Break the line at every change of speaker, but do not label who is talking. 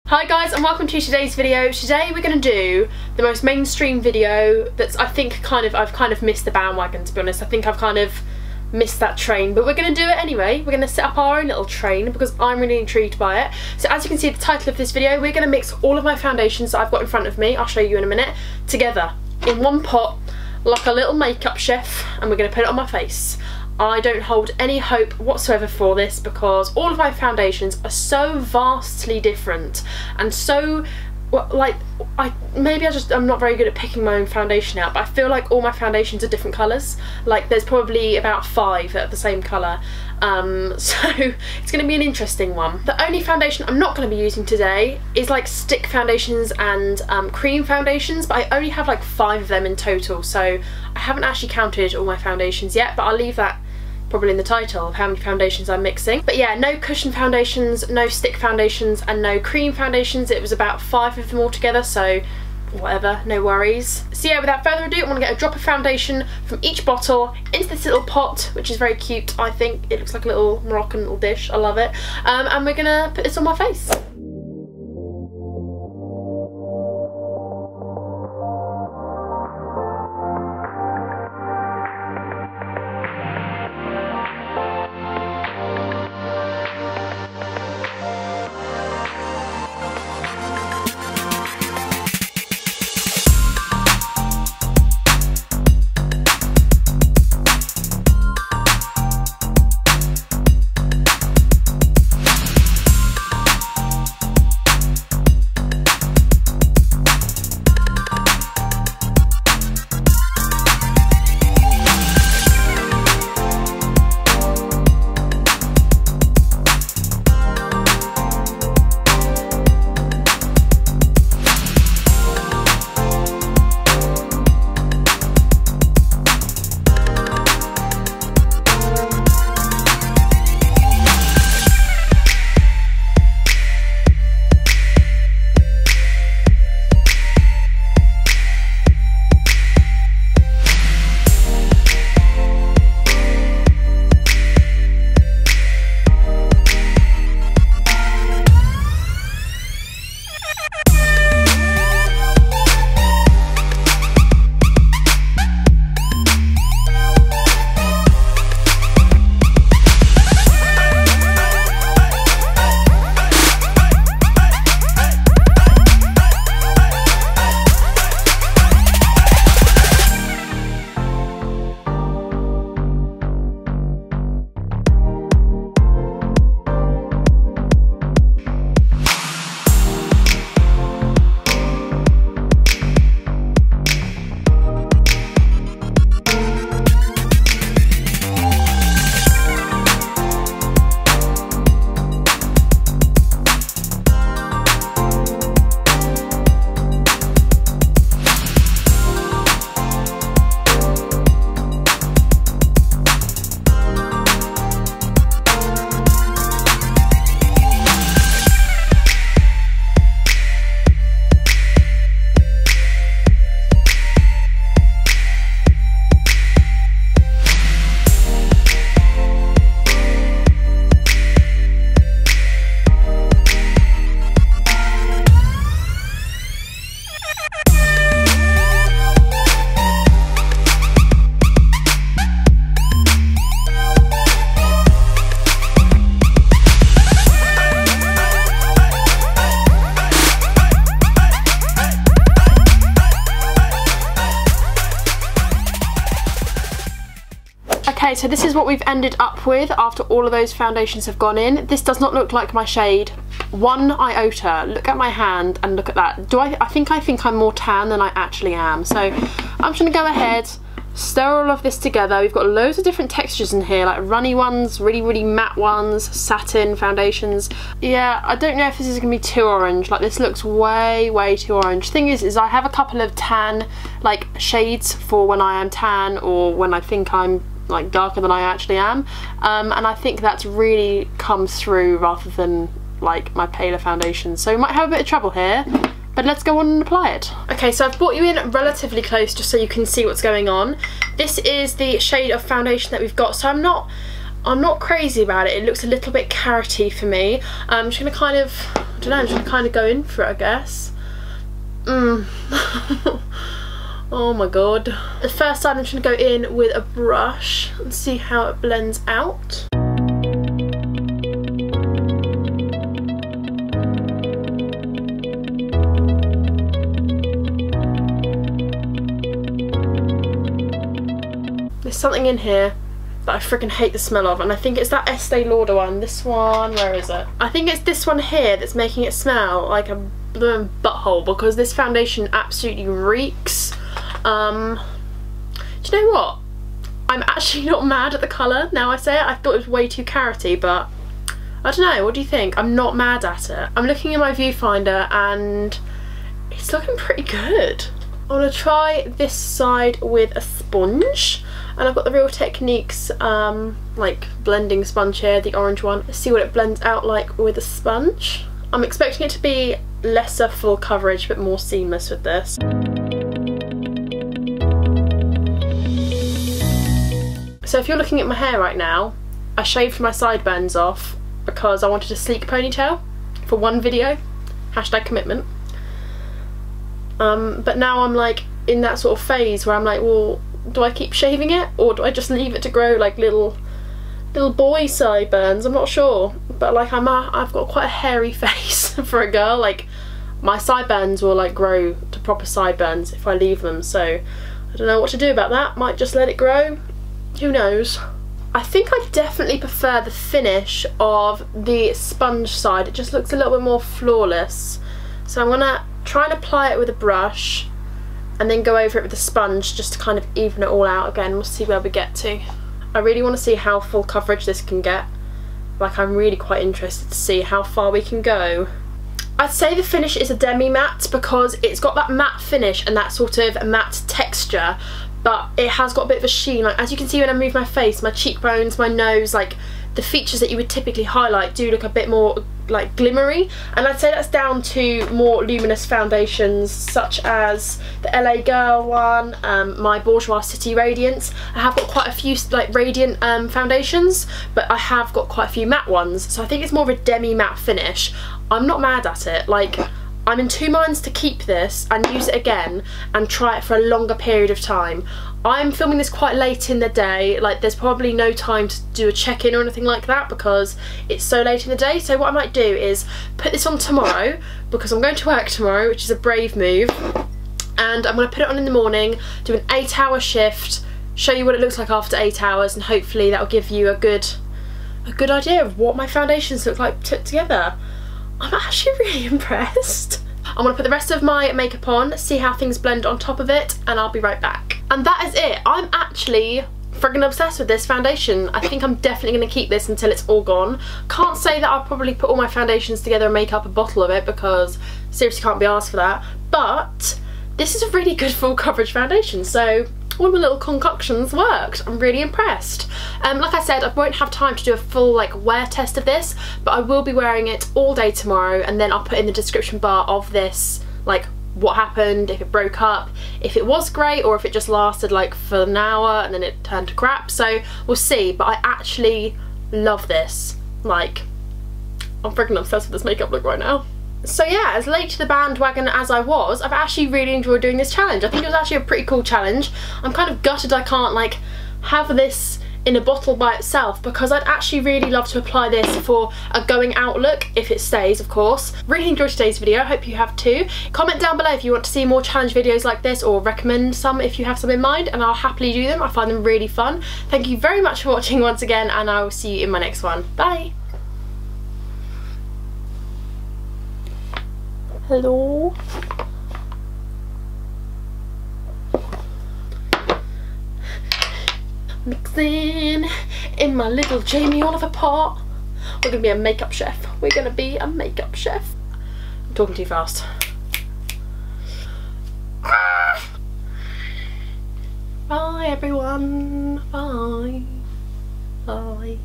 Hi guys, and welcome to today's video. Today we're going to do the most mainstream video that's I've kind of missed the bandwagon, to be honest. I think I've kind of missed that train, but we're going to do it anyway. We're going to set up our own little train because I'm really intrigued by it. So as you can see, the title of this video, we're going to mix all of my foundations that I've got in front of me, I'll show you in a minute, together in one pot like a little makeup chef, and we're going to put it on my face. I don't hold any hope whatsoever for this because all of my foundations are so vastly different and so, well, like, I'm not very good at picking my own foundation out, but I feel like all my foundations are different colours. Like there's probably about 5 that are the same colour, so it's going to be an interesting one. The only foundation I'm not going to be using today is like stick foundations and cream foundations, but I only have like 5 of them in total, so I haven't actually counted all my foundations yet, but I'll leave that probably in the title of how many foundations I'm mixing. But yeah, no cushion foundations, no stick foundations, and no cream foundations. It was about 5 of them all together, so whatever, no worries. So yeah, without further ado, I'm gonna get a drop of foundation from each bottle into this little pot, which is very cute, I think. It looks like a little Moroccan little dish, I love it. And we're gonna put this on my face. Okay, so this is what we've ended up with after all of those foundations have gone in. This does not look like my shade 1 iota. Look at my hand and look at that. I think I'm more tan than I actually am. So I'm just gonna go ahead, stir all of this together. We've got loads of different textures in here, like runny ones, really matte ones, satin foundations. Yeah, I don't know if this is gonna be too orange. Like this looks way too orange. Thing is I have a couple of tan like shades for when I am tan or when I think I'm like darker than I actually am, and I think that's really comes through rather than like my paler foundation, so we might have a bit of trouble here, but let's go on and apply it. Okay, so I've brought you in relatively close just so you can see what's going on. This is the shade of foundation that we've got, so I'm not I'm not crazy about it. It looks a little bit carroty for me. I'm just gonna kind of, I don't know, I'm just gonna kind of go in for it, I guess. Oh my god. The first side I'm just gonna go in with a brush and see how it blends out. There's something in here that I freaking hate the smell of, and I think it's that Estee Lauder one. This one, where is it? I think it's this one here that's making it smell like a blooming butthole, because this foundation absolutely reeks. Do you know what? I'm actually not mad at the colour now I say it. I thought it was way too carroty, but I don't know, what do you think? I'm not mad at it. I'm looking in my viewfinder and it's looking pretty good. I want to try this side with a sponge, and I've got the Real Techniques like blending sponge here, the orange one. Let's see what it blends out like with a sponge. I'm expecting it to be lesser full coverage but more seamless with this. So if you're looking at my hair right now, I shaved my sideburns off because I wanted a sleek ponytail for one video, #commitment. But now I'm like in that sort of phase where I'm like, well, do I keep shaving it or do I just leave it to grow like little boy sideburns? I'm not sure, but like I've got quite a hairy face for a girl. Like my sideburns will like grow to proper sideburns if I leave them, so I don't know what to do about that. Might just let it grow, who knows. I think I definitely prefer the finish of the sponge side. It just looks a little bit more flawless, so I'm gonna try and apply it with a brush and then go over it with a sponge just to kind of even it all out again. We'll see where we get to. I really want to see how full coverage this can get. Like, I'm really quite interested to see how far we can go. I'd say the finish is a demi-matte because it's got that matte finish and that sort of matte texture, but it has got a bit of a sheen. Like, as you can see when I move my face, my cheekbones, my nose, like the features that you would typically highlight do look a bit more like glimmery, and I'd say that's down to more luminous foundations such as the LA Girl one, my Bourjois City Radiance. I have got quite a few like radiant foundations, but I have got quite a few matte ones, so I think it's more of a demi-matte finish. I'm not mad at it. Like, I'm in two minds to keep this and use it again and try it for a longer period of time. I'm filming this quite late in the day, like there's probably no time to do a check-in or anything like that because it's so late in the day. So what I might do is put this on tomorrow because I'm going to work tomorrow, which is a brave move, and I'm going to put it on in the morning, do an 8-hour shift, show you what it looks like after 8 hours, and hopefully that'll give you a good idea of what my foundations look like put together. I'm actually really impressed. I'm going to put the rest of my makeup on, see how things blend on top of it, and I'll be right back. And that is it. I'm actually friggin' obsessed with this foundation. I think I'm definitely going to keep this until it's all gone. Can't say that I'll probably put all my foundations together and make up a bottle of it because seriously can't be asked for that. But this is a really good full coverage foundation, so all my little concoctions worked. I'm really impressed. Like I said, I won't have time to do a full like wear test of this, but I will be wearing it all day tomorrow, and then I'll put in the description bar of this like what happened, if it broke up, if it was great, or if it just lasted like for an hour and then it turned to crap. So we'll see, but I actually love this. Like, I'm freaking obsessed with this makeup look right now. So yeah, as late to the bandwagon as I was, I've actually really enjoyed doing this challenge. I think it was actually a pretty cool challenge. I'm kind of gutted I can't like have this in a bottle by itself because I'd actually really love to apply this for a going out look, if it stays of course. Really enjoyed today's video, I hope you have too. Comment down below if you want to see more challenge videos like this, or recommend some if you have some in mind, and I'll happily do them. I find them really fun. Thank you very much for watching once again, and I will see you in my next one. Bye! Hello? Mixing in my little Jamie Oliver pot. We're gonna be a makeup chef. We're gonna be a makeup chef. I'm talking too fast. Bye everyone. Bye. Bye.